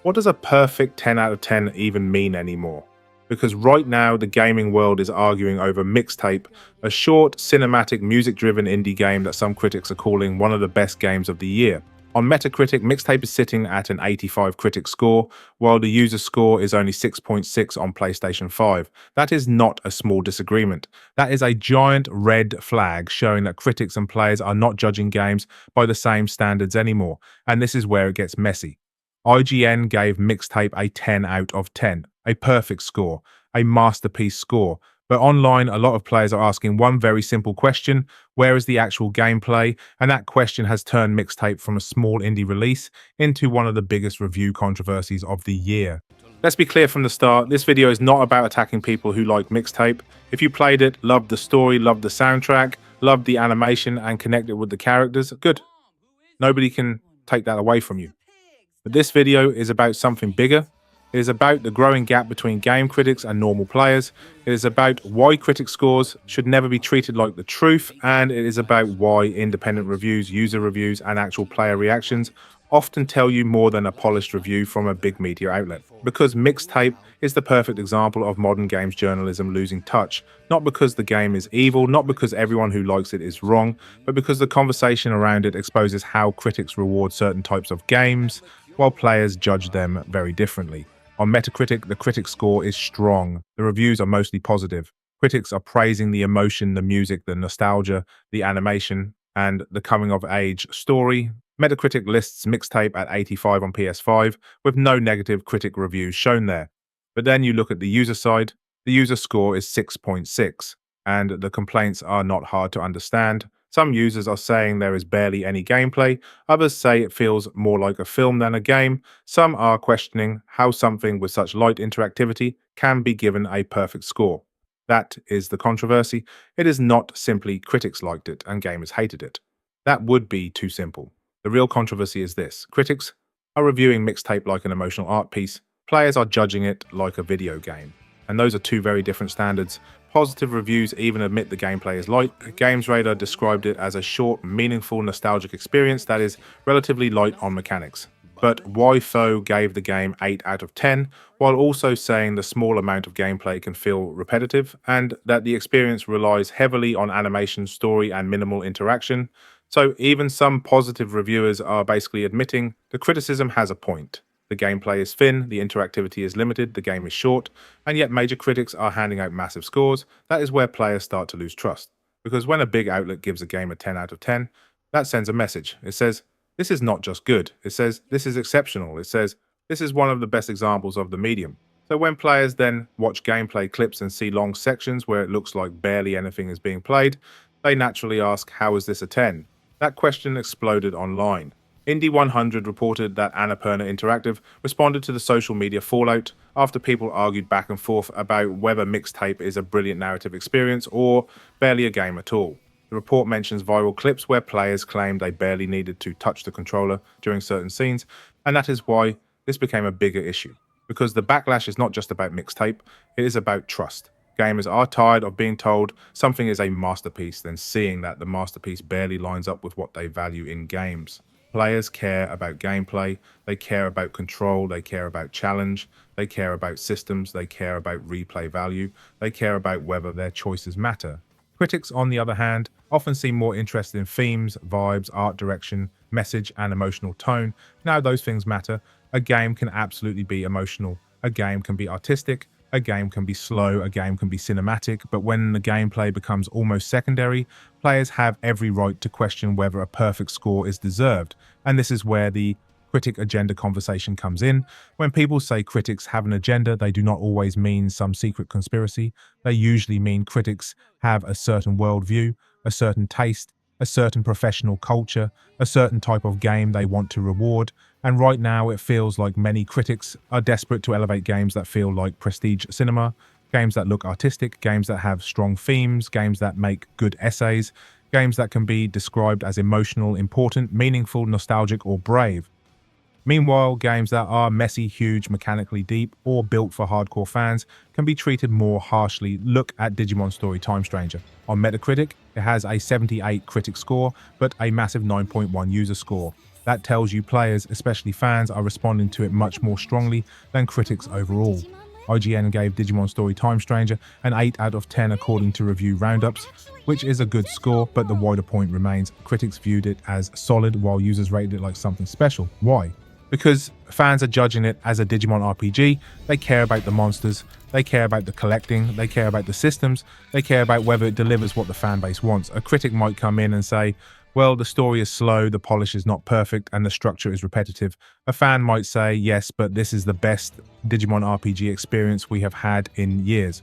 What does a perfect 10 out of 10 even mean anymore? Because right now, the gaming world is arguing over Mixtape, a short, cinematic, music-driven indie game that some critics are calling one of the best games of the year. On Metacritic, Mixtape is sitting at an 85 critic score, while the user score is only 6.6 on PlayStation 5. That is not a small disagreement. That is a giant red flag showing that critics and players are not judging games by the same standards anymore, and this is where it gets messy. IGN gave Mixtape a 10 out of 10, a perfect score, a masterpiece score. But online, a lot of players are asking one very simple question: where is the actual gameplay? And that question has turned Mixtape from a small indie release into one of the biggest review controversies of the year. Let's be clear from the start, this video is not about attacking people who like Mixtape. If you played it, loved the story, loved the soundtrack, loved the animation, and connected with the characters, good. Nobody can take that away from you. But this video is about something bigger. It is about the growing gap between game critics and normal players. It is about why critic scores should never be treated like the truth, and it is about why independent reviews, user reviews, and actual player reactions often tell you more than a polished review from a big media outlet. Because Mixtape is the perfect example of modern games journalism losing touch, not because the game is evil, not because everyone who likes it is wrong, but because the conversation around it exposes how critics reward certain types of games, while players judge them very differently. On Metacritic, the critic score is strong. The reviews are mostly positive. Critics are praising the emotion, the music, the nostalgia, the animation, and the coming-of-age story. Metacritic lists Mixtape at 85 on PS5, with no negative critic reviews shown there. But then you look at the user side, the user score is 6.6, and the complaints are not hard to understand. Some users are saying there is barely any gameplay, others say it feels more like a film than a game, some are questioning how something with such light interactivity can be given a perfect score. That is the controversy. It is not simply critics liked it and gamers hated it. That would be too simple. The real controversy is this: critics are reviewing Mixtape like an emotional art piece, players are judging it like a video game. And those are two very different standards. Positive reviews even admit the gameplay is light. GamesRadar described it as a short, meaningful, nostalgic experience that is relatively light on mechanics. But Wifo gave the game 8 out of 10, while also saying the small amount of gameplay can feel repetitive, and that the experience relies heavily on animation, story, and minimal interaction. So even some positive reviewers are basically admitting the criticism has a point. The gameplay is thin, the interactivity is limited, the game is short, and yet major critics are handing out massive scores. That is where players start to lose trust. Because when a big outlet gives a game a 10 out of 10, that sends a message. It says, this is not just good. It says, this is exceptional. It says, this is one of the best examples of the medium. So when players then watch gameplay clips and see long sections where it looks like barely anything is being played, they naturally ask, how is this a 10? That question exploded online. Indie 100 reported that Annapurna Interactive responded to the social media fallout after people argued back and forth about whether Mixtape is a brilliant narrative experience or barely a game at all. The report mentions viral clips where players claimed they barely needed to touch the controller during certain scenes, and that is why this became a bigger issue. Because the backlash is not just about Mixtape, it is about trust. Gamers are tired of being told something is a masterpiece, then seeing that the masterpiece barely lines up with what they value in games. Players care about gameplay, they care about control, they care about challenge, they care about systems, they care about replay value, they care about whether their choices matter. Critics, on the other hand, often seem more interested in themes, vibes, art direction, message, and emotional tone. Now those things matter. A game can absolutely be emotional. A game can be artistic. A game can be slow, a game can be cinematic, but when the gameplay becomes almost secondary, players have every right to question whether a perfect score is deserved. And this is where the critic agenda conversation comes in. When people say critics have an agenda, they do not always mean some secret conspiracy. They usually mean critics have a certain worldview, a certain taste, a certain professional culture, a certain type of game they want to reward. And right now it feels like many critics are desperate to elevate games that feel like prestige cinema, games that look artistic, games that have strong themes, games that make good essays, games that can be described as emotional, important, meaningful, nostalgic, or brave. Meanwhile, games that are messy, huge, mechanically deep, or built for hardcore fans can be treated more harshly. Look at Digimon Story Time Stranger. On Metacritic, it has a 78 critic score, but a massive 9.1 user score. That tells you players, especially fans, are responding to it much more strongly than critics overall. IGN gave Digimon Story Time Stranger an 8 out of 10 according to review roundups, which is a good score, but the wider point remains. Critics viewed it as solid while users rated it like something special. Why? Because fans are judging it as a Digimon RPG. They care about the monsters, they care about the collecting, they care about the systems, they care about whether it delivers what the fan base wants. A critic might come in and say, well, the story is slow, the polish is not perfect, and the structure is repetitive. A fan might say, yes, but this is the best Digimon RPG experience we have had in years.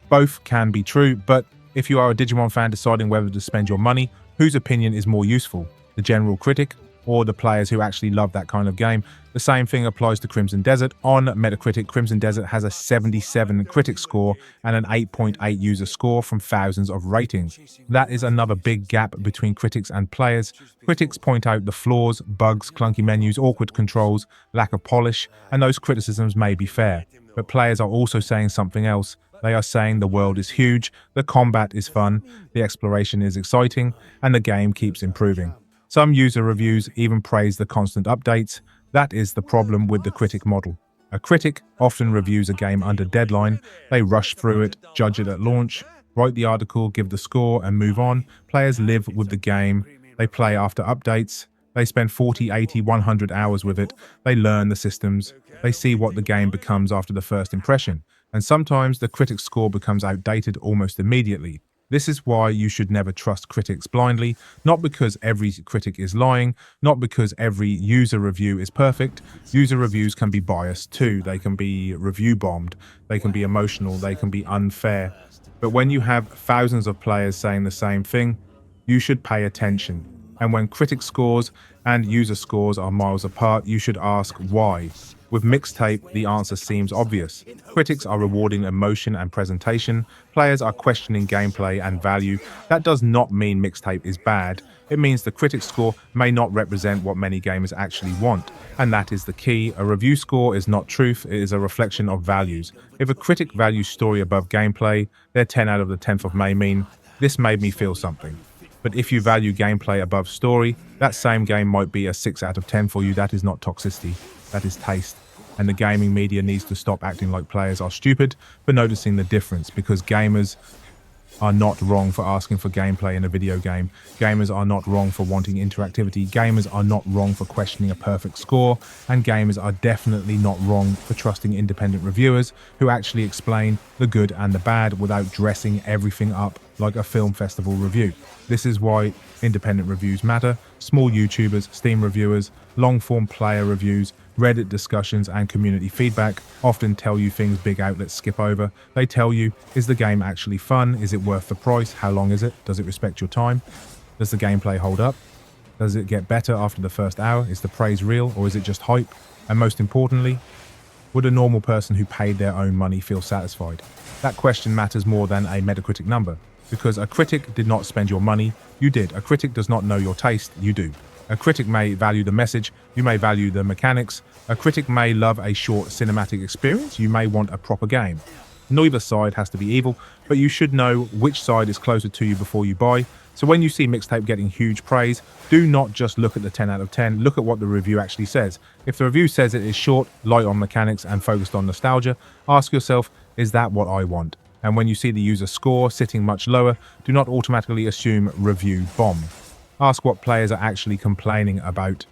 Both can be true, but if you are a Digimon fan deciding whether to spend your money, whose opinion is more useful? The general critic or the players who actually love that kind of game? The same thing applies to Crimson Desert. On Metacritic, Crimson Desert has a 77 critic score and an 8.8 user score from thousands of ratings. That is another big gap between critics and players. Critics point out the flaws, bugs, clunky menus, awkward controls, lack of polish, and those criticisms may be fair. But players are also saying something else. They are saying the world is huge, the combat is fun, the exploration is exciting, and the game keeps improving. Some user reviews even praise the constant updates. That is the problem with the critic model. A critic often reviews a game under deadline. They rush through it, judge it at launch, write the article, give the score, and move on. Players live with the game. They play after updates. They spend 40, 80, 100 hours with it. They learn the systems. They see what the game becomes after the first impression. And sometimes the critic's score becomes outdated almost immediately. This is why you should never trust critics blindly, not because every critic is lying, not because every user review is perfect. User reviews can be biased too. They can be review bombed, they can be emotional, they can be unfair. But when you have thousands of players saying the same thing, you should pay attention. And when critic scores and user scores are miles apart, you should ask why. With Mixtape, the answer seems obvious. Critics are rewarding emotion and presentation. Players are questioning gameplay and value. That does not mean Mixtape is bad. It means the critic score may not represent what many gamers actually want. And that is the key. A review score is not truth, it is a reflection of values. If a critic values story above gameplay, their 10 out of the 10th of May mean, this made me feel something. But if you value gameplay above story, that same game might be a 6 out of 10 for you. That is not toxicity, that is taste. And the gaming media needs to stop acting like players are stupid for noticing the difference, because gamers are not wrong for asking for gameplay in a video game. Gamers are not wrong for wanting interactivity. Gamers are not wrong for questioning a perfect score. And gamers are definitely not wrong for trusting independent reviewers who actually explain the good and the bad without dressing everything up like a film festival review. This is why independent reviews matter. Small YouTubers, Steam reviewers, long-form player reviews, Reddit discussions and community feedback often tell you things big outlets skip over. They tell you, is the game actually fun? Is it worth the price? How long is it? Does it respect your time? Does the gameplay hold up? Does it get better after the first hour? Is the praise real, or is it just hype? And most importantly, would a normal person who paid their own money feel satisfied? That question matters more than a Metacritic number, because a critic did not spend your money, you did. A critic does not know your taste, you do. A critic may value the message, you may value the mechanics. A critic may love a short cinematic experience, you may want a proper game. Neither side has to be evil, but you should know which side is closer to you before you buy. So when you see Mixtape getting huge praise, do not just look at the 10 out of 10, look at what the review actually says. If the review says it is short, light on mechanics and focused on nostalgia, ask yourself, is that what I want? And when you see the user score sitting much lower, do not automatically assume review bomb. Ask what players are actually complaining about.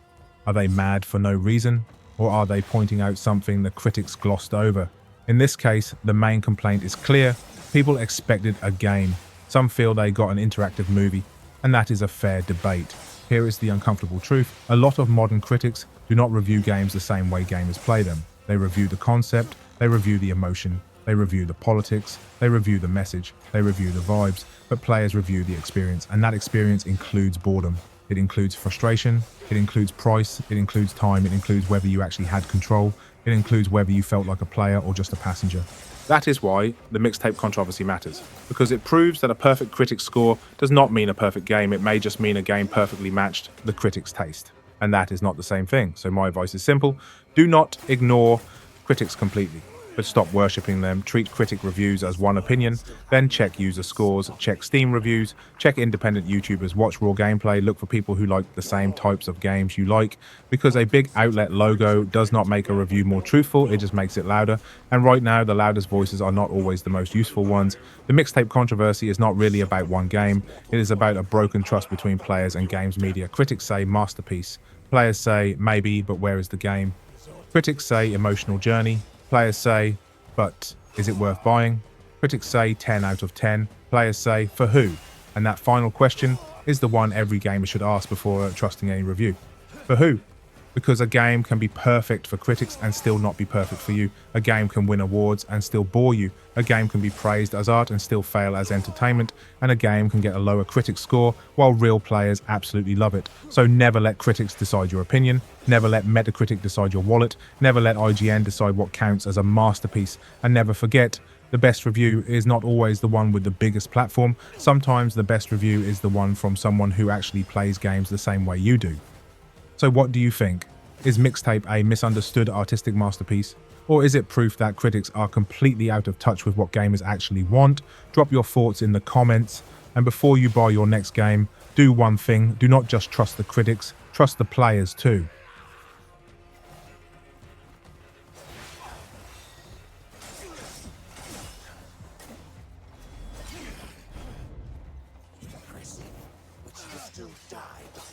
Are they mad for no reason? Or are they pointing out something the critics glossed over? In this case, the main complaint is clear. People expected a game. Some feel they got an interactive movie, and that is a fair debate. Here is the uncomfortable truth. A lot of modern critics do not review games the same way gamers play them. They review the concept, they review the emotion, they review the politics, they review the message, they review the vibes, but players review the experience, and that experience includes boredom. It includes frustration, it includes price, it includes time, it includes whether you actually had control, it includes whether you felt like a player or just a passenger. That is why the Mixtape controversy matters, because it proves that a perfect critic score does not mean a perfect game. It may just mean a game perfectly matched the critic's taste, and that is not the same thing. So my advice is simple: do not ignore critics completely, but stop worshipping them. Treat critic reviews as one opinion, then check user scores, check Steam reviews, check independent YouTubers, watch raw gameplay, look for people who like the same types of games you like, because a big outlet logo does not make a review more truthful, it just makes it louder. And right now, the loudest voices are not always the most useful ones. The mixtape controversy is not really about one game, it is about a broken trust between players and games media. Critics say masterpiece. Players say maybe, but where is the game? Critics say emotional journey. Players say, but is it worth buying? Critics say 10 out of 10. Players say, for who? And that final question is the one every gamer should ask before trusting any review. For who? Because a game can be perfect for critics and still not be perfect for you. A game can win awards and still bore you. A game can be praised as art and still fail as entertainment. And a game can get a lower critic score while real players absolutely love it. So never let critics decide your opinion. Never let Metacritic decide your wallet. Never let IGN decide what counts as a masterpiece. And never forget, the best review is not always the one with the biggest platform. Sometimes the best review is the one from someone who actually plays games the same way you do. So what do you think? Is Mixtape a misunderstood artistic masterpiece? Or is it proof that critics are completely out of touch with what gamers actually want? Drop your thoughts in the comments. And before you buy your next game, do one thing. Do not just trust the critics, trust the players too. Impressive, but you still died.